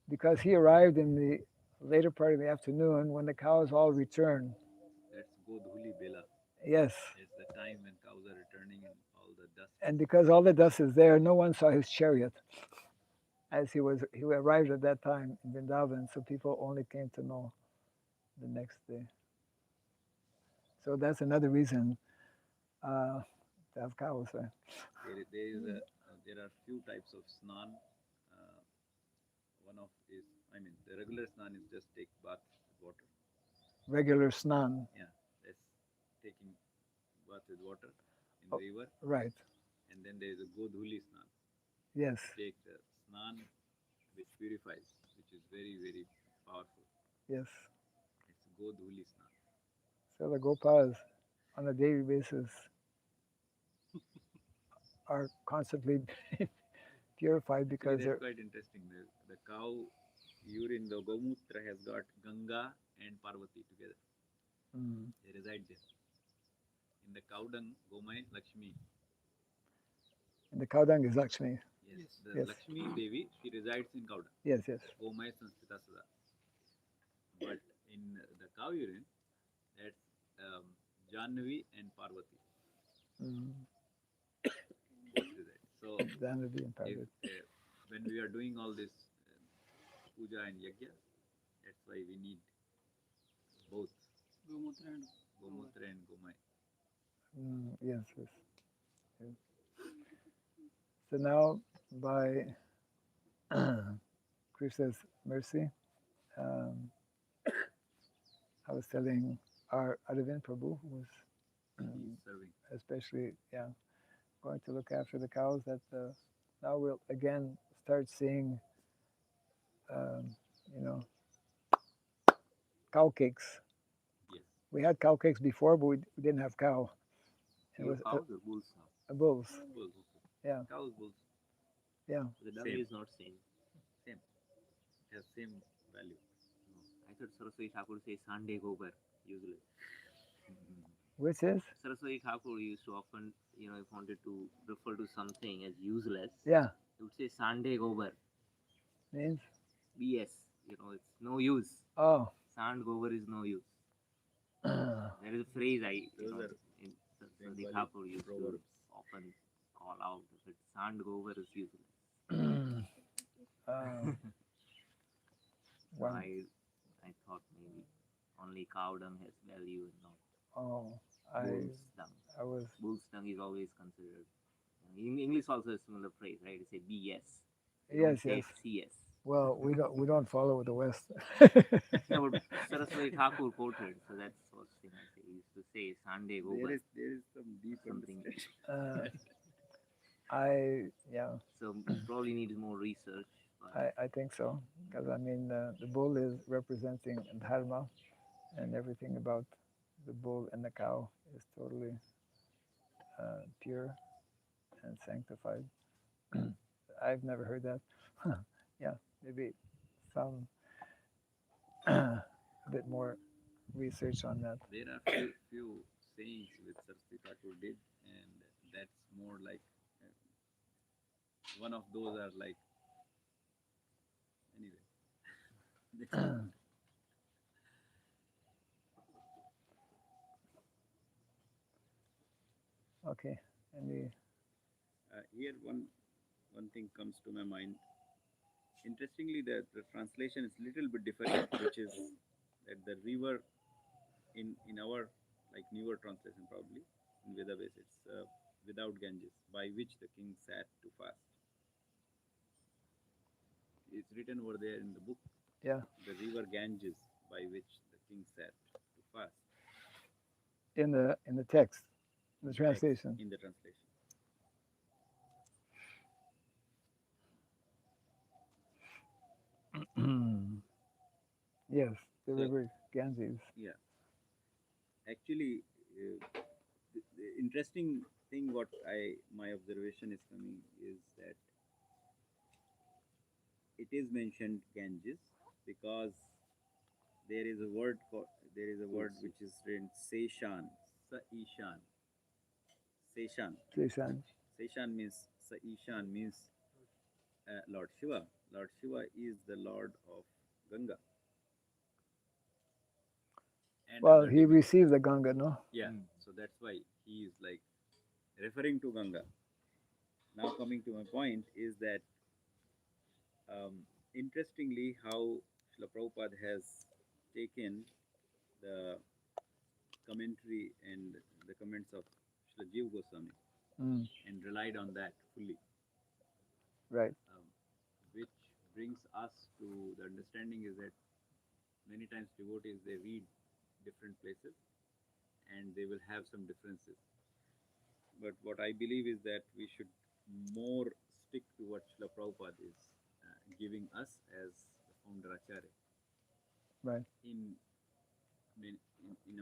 Because he arrived in the later part of the afternoon when the cows all returned. That's Godhuli Bela. Yes. It's the time when cows are returning and all the dust. And because all the dust is there, no one saw his chariot as he arrived at that time in Vrindavan, so people only came to know the next day. So that's another reason to have cows, right? There are few types of snan. One of is, the regular snan is just take bath with water. Regular snan. Yeah, that's taking bath with water in the river. Right. And then there is a Godhuli snan. Yes. Take the snan which purifies, which is very, very powerful. Yes. It's Godhuli snan. So the Gopas on a daily basis are constantly purified because that's quite interesting. The cow urine, the Gomutra has got Ganga and Parvati together. They reside there. In the cow dung, Gomai, Lakshmi. And the cow dung is Lakshmi. Yes. The Lakshmi Devi, she resides in cow dung. Yes, yes. Gomai Sanstita Sada. But in the cow urine, that's Janvi and Parvati. Both reside. So Janvi and Parvati. When we are doing all this puja and yajna, that's why we need both Gomutra and Gomai. Yes, yes. So now by Krishna's mercy, um, I was telling our Aravind Prabhu, who was He's serving. especially going to look after the cows, that now we'll again start seeing you know, cow cakes. Yes. We had cow cakes before, but we didn't have cow. It Your was cows or bulls now? bulls. Bulls. Yeah, Cows, bulls. yeah. The dung Same. is not same. Same. It has same value. No. I thought Saraswati Thakur says Sunday Gobar, usually. Which is Saraswati Thakur used to often, if wanted to refer to something as useless, yeah he would say Sunday Gobar, means BS. It's no use. oh. Sand Gobar is no use. uh, There is a phrase Those are in Saraswati Bengali Thakur used to proverbs. often call out that Sand Gobar is useless. So one, I thought maybe only cow dung has value and not oh, bull's dung. I was Bull's dung is always considered. In English also a similar phrase, right? They say BS. They yes don't say yes. CS. Well, we don't follow the West. No, but Saraswati Thakur quoted, so that's what thing I say. He used to say Sunday go There by is some deep something. understanding. So probably needs more research. But I think so, because I mean the bull is representing dharma, and everything about the bull and the cow is totally pure and sanctified. I've never heard that. Yeah, maybe some a bit more research on that. There are few sayings which Saraswati Thakur did, and that's more like one of those are like anyway. Okay, any Here one thing comes to my mind. Interestingly, the translation is little bit different, which is that the river in our like newer translation probably in Veda base it's without Ganges, by which the king sat to fast. It's written over there in the book. yeah The river Ganges by which the king sat to fast. in the text, in the translation. In the translation. Yes, the So- river Ganges. Yeah. Actually, the interesting thing what my observation is coming is that it is mentioned Ganges because there is a word which is written Seishan, Saishan, Seishan. Jason. Seishan means Saishan means Lord Shiva. Lord Shiva is the Lord of Ganga. And Well, other he divinities. received the Ganga, no? Yeah, so that's why he is like referring to Ganga. Now, coming to my point is that interestingly, how Srila Prabhupada has taken the commentary and the comments of Srila Jiva Goswami and relied on that fully, Right. which brings us to the understanding is that many times devotees they read different places and they will have some differences. But what I believe is that we should more stick to what Srila Prabhupada is giving us as the founder Acharya Right. in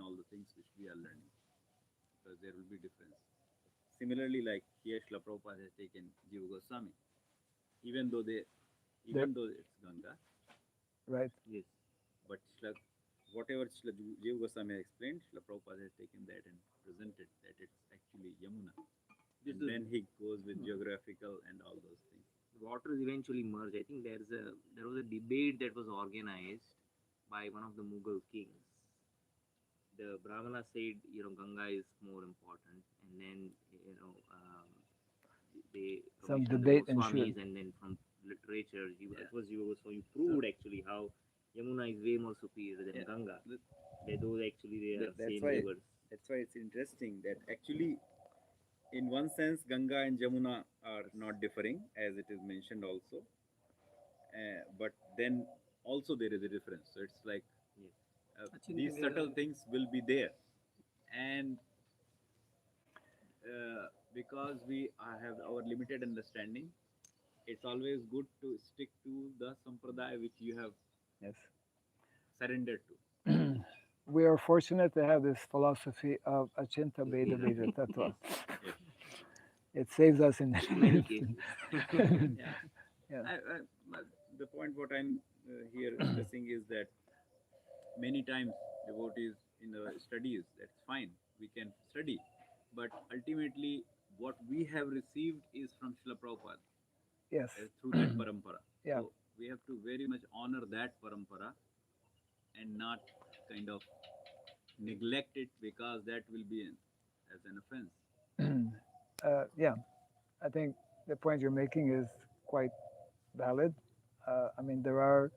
all the things which we are learning, because there will be difference. Similarly, like here Srila Prabhupada has taken Jiva Goswami, even though it's Ganga, Right. yes, but whatever Srila Jiva Goswami explained, Srila Prabhupada has taken that and presented that it's actually Yamuna. And then he goes with geographical and all those things. Waters eventually merged. I think there was a debate that was organized by one of the Mughal kings. The Brahmana said, Ganga is more important, and then they Some commissioned debate the Goswamis, ensued. and then from literature, it was Jiva Goswami proved actually how Yamuna is way more superior than Ganga. Those actually they are That's same why rivers. that's why it's interesting that actually in one sense, Ganga and Jamuna are not differing, as it is mentioned also. But then also there is a difference. So it's like Yes. these subtle things will be there, and because we have our limited understanding, it's always good to stick to the sampradaya which you have Yes. surrendered to. We are fortunate to have this philosophy of Achinta Veda Veda Tattva. Yes. It saves us in Many cases. Yeah. Yeah. The point what I'm here stressing is that many times devotees in the studies, that's fine, we can study, but ultimately what we have received is from Srila Prabhupada Yes. through that parampara. Yeah. So we have to very much honor that parampara and not kind of neglect it, because that will be as an offense. Yeah. I think the point you're making is quite valid. I mean, there are,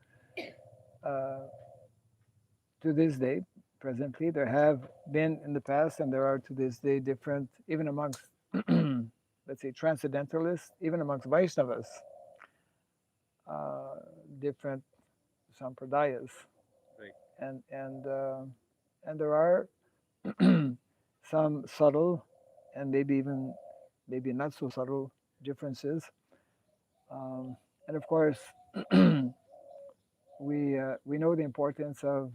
to this day, presently, there have been in the past, and there are to this day different, even amongst, let's say, transcendentalists, even amongst Vaishnavas, different sampradayas, Right. and there are some subtle and maybe not so subtle differences. And of course, we know the importance of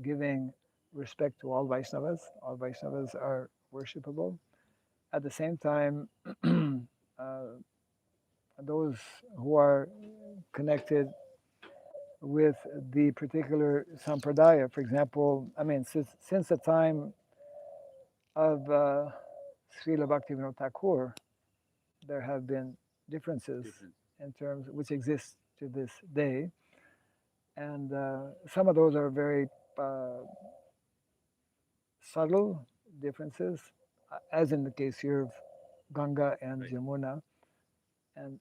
giving respect to all Vaishnavas. All Vaishnavas are worshipable. At the same time, those who are connected with the particular sampradaya, for example, I mean, since the time of Srila Bhaktivinoda Thakur, there have been differences in terms which exist to this day, and some of those are very subtle differences, as in the case here of Ganga and Right. Jamuna. And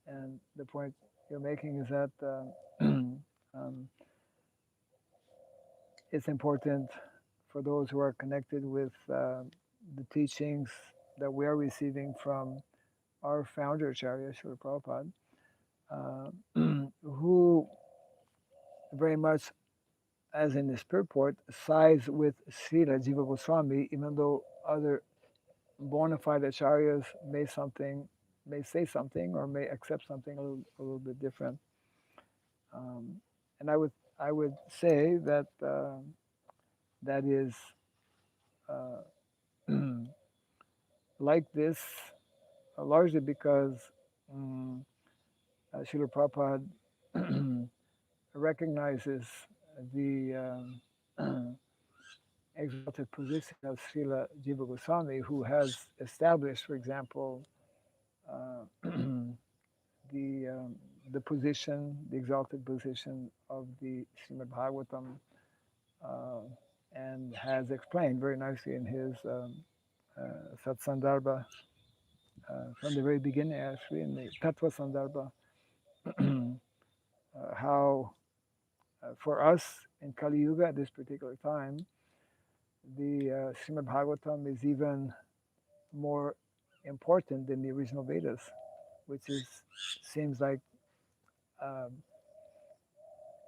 the point you're making is that it's important for those who are connected with the teachings that we are receiving from our founder, Acharya Srila Prabhupada, who very much, as in this purport, sides with Srila Jiva Goswami, even though other bona fide acharyas may say something or may accept something a little bit different. And I would say that that is like this largely because Srila Prabhupada recognizes the exalted position of Srila Jiva Goswami, who has established, for example, the position, the exalted position of the Srimad Bhagavatam, and has explained very nicely in his Satsandarbha from the very beginning, actually, in the Tattva Sandarbha, how for us in Kali Yuga at this particular time, the Srimad Bhagavatam is even more important than the original Vedas, which seems like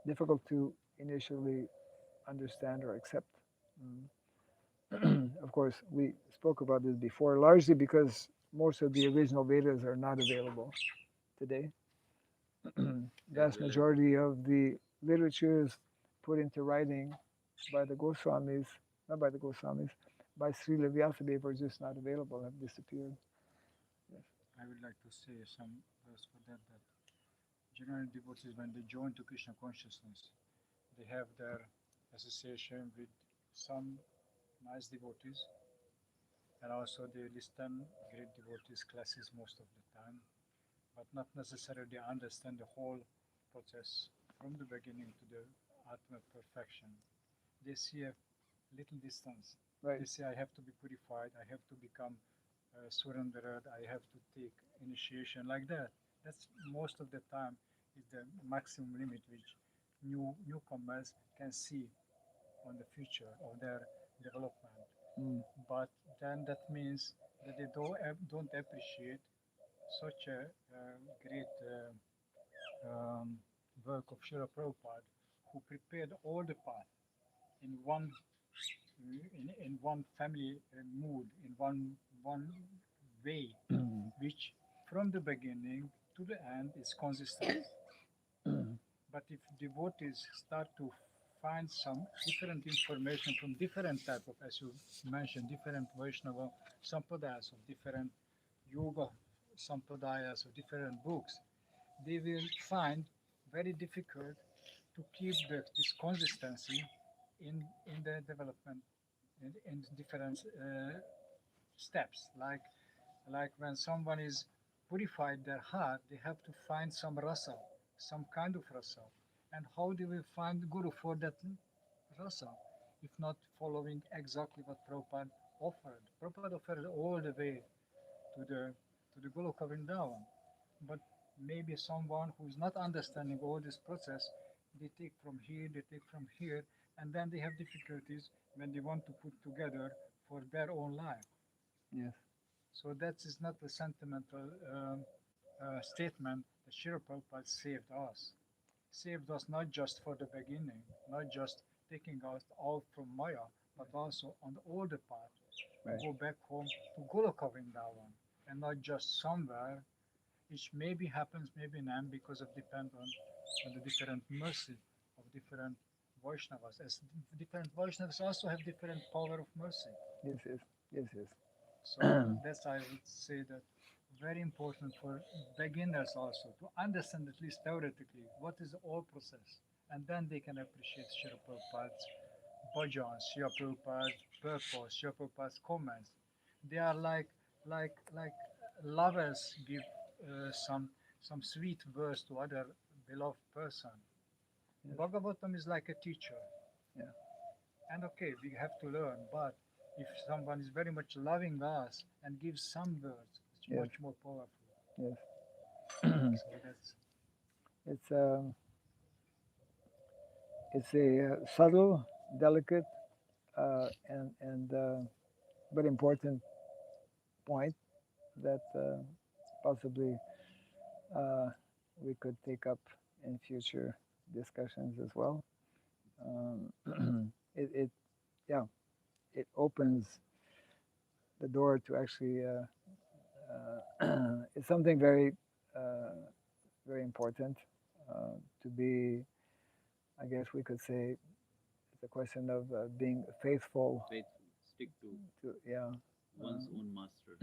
difficult to initially understand or accept. Of course, we spoke about this before, largely because most of the original Vedas are not available today. Vast majority of the literature is put into writing by the Goswamis, not by the Goswamis, by Srila Vyasadeva, are just not available, have disappeared. Yes. I would like to say some verse for that. That general devotees, when they join to Krishna consciousness, they have their association with some nice devotees, and also they listen great devotees classes most of the time, but not necessarily understand the whole process from the beginning to the ultimate perfection. They see a little distance. Right. They say, I have to be purified, I have to become surrendered, I have to take initiation like that. That's most of the time is the maximum limit which newcomers can see on the future of their development. But then that means that they don't appreciate such a great work of Srila Prabhupada, who prepared all the path in one family mood, in one way, which from the beginning to the end is consistent. But if devotees start to find some different information from different type of, as you mentioned, different Vaishnava sampradayas of different yoga sampradayas of different books, they will find very difficult to keep this consistency in the development in different steps. Like when someone is purified their heart, they have to find some rasa, some kind of rasa. And how do we find guru for that rasa, if not following exactly what Prabhupada offered? Prabhupada offered all the way to the Goloka Vrindavan. But maybe someone who is not understanding all this process, they take from here, they take from here, and then they have difficulties when they want to put together for their own life. Yes. So that is not a sentimental statement that Srila Prabhupada saved us. Saved us not just for the beginning, not just taking us out from Maya, but also on all the path. Right. Go back home to Goloka Vrindavan, and not just somewhere, which maybe happens, maybe not, because of depend on the different mercy of different Vaishnavas. As different Vaishnavas also have different power of mercy. Yes, yes, yes, yes. So that's, I would say, that very important for beginners also to understand, at least theoretically, what is the whole process, and then they can appreciate Srila Prabhupada's bhajans, Srila Prabhupada's purpose, Srila Prabhupada's comments. They are like lovers give some sweet words to other beloved person. Yes. Bhagavatam is like a teacher. Yeah. And okay, we have to learn, but if someone is very much loving us and gives some words, it's Yes. much more powerful. Yes. So that's It's a subtle, delicate, and but important point that possibly we could take up in future discussions as well. It yeah, it opens the door to actually it's something very very important to be. I guess we could say it's a question of being faithful Faithful, stick to yeah one's own master.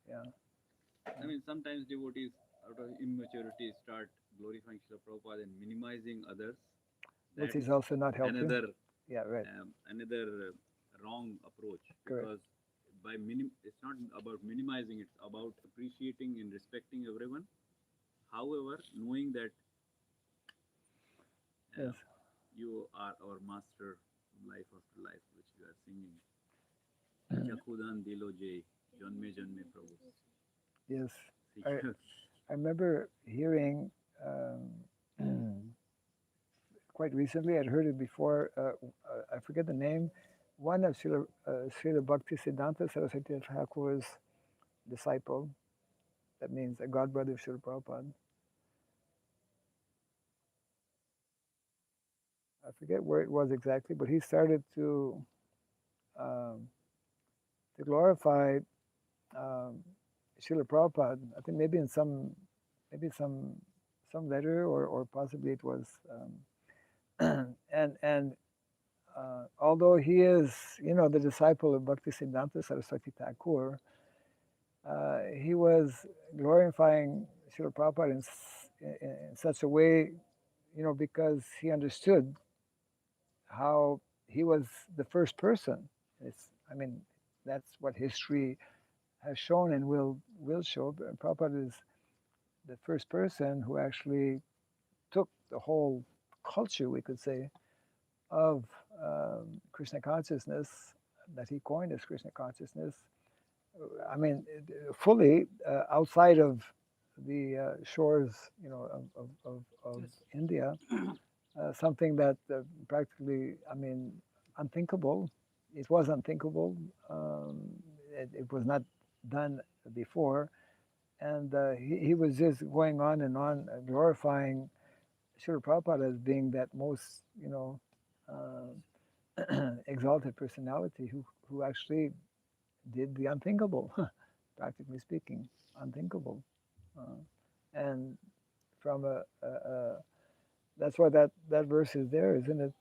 yeah I mean, sometimes devotees, out of immaturity, start glorifying Srila Prabhupada and minimizing others. which That's is also not helpful. another Right. another wrong approach, Correct. because it's not about minimizing, it's about appreciating and respecting everyone. However, knowing that Yes. you are our master from life after life, which we are singing. Jakhudan dilo jay, janme janme Prabhu. Yes. I remember hearing quite recently. I'd heard it before. I forget the name. One of Srila Bhakti Siddhanta Saraswati Thakur's disciple. That means a godbrother of Srila Prabhupada. I forget where it was exactly, but he started to glorify Srila Prabhupada. I think maybe in some letter, or possibly it was and although he is the disciple of Bhakti Siddhanta Saraswati Thakur, he was glorifying Srila Prabhupada in such a way, because he understood how he was the first person. I mean, that's what history has shown and will show. Prabhupada is the first person who actually took the whole culture, we could say, of Krishna consciousness, that he coined as Krishna consciousness. I mean, fully outside of the shores, of India. Something that practically, I mean, unthinkable. It was unthinkable. It was not done before, and he was just going on and on, glorifying Srila Prabhupada as being that most, exalted personality who actually did the unthinkable, practically speaking, unthinkable. And from that's why that verse is there, isn't it?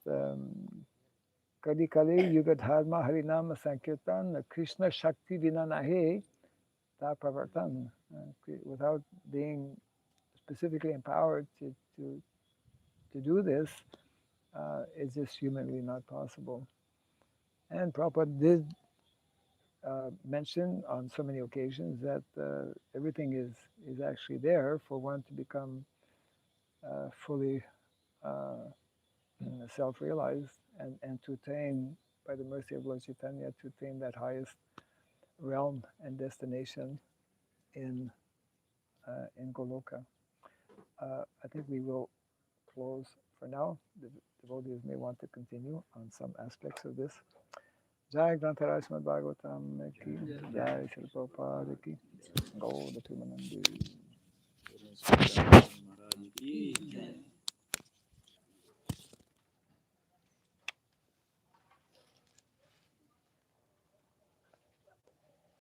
Kali Kali Yuga Dharma Harinama Sankirtan Krishna Shakti Vina Nahe Ta Pravartan. Without being specifically empowered to do this, it's just humanly not possible. And Prabhupada did mention on so many occasions that everything is actually there for one to become fully self-realized and to attain, by the mercy of Lord Chaitanya, to attain that highest realm and destination in Goloka. I think we will close for now. The devotees may want to continue on some aspects of this. Jai Grantaraj Srimad Bhagavatam ki, Jai Srila Prabhupada ki, Gauda Premanandi. Maharaj ki.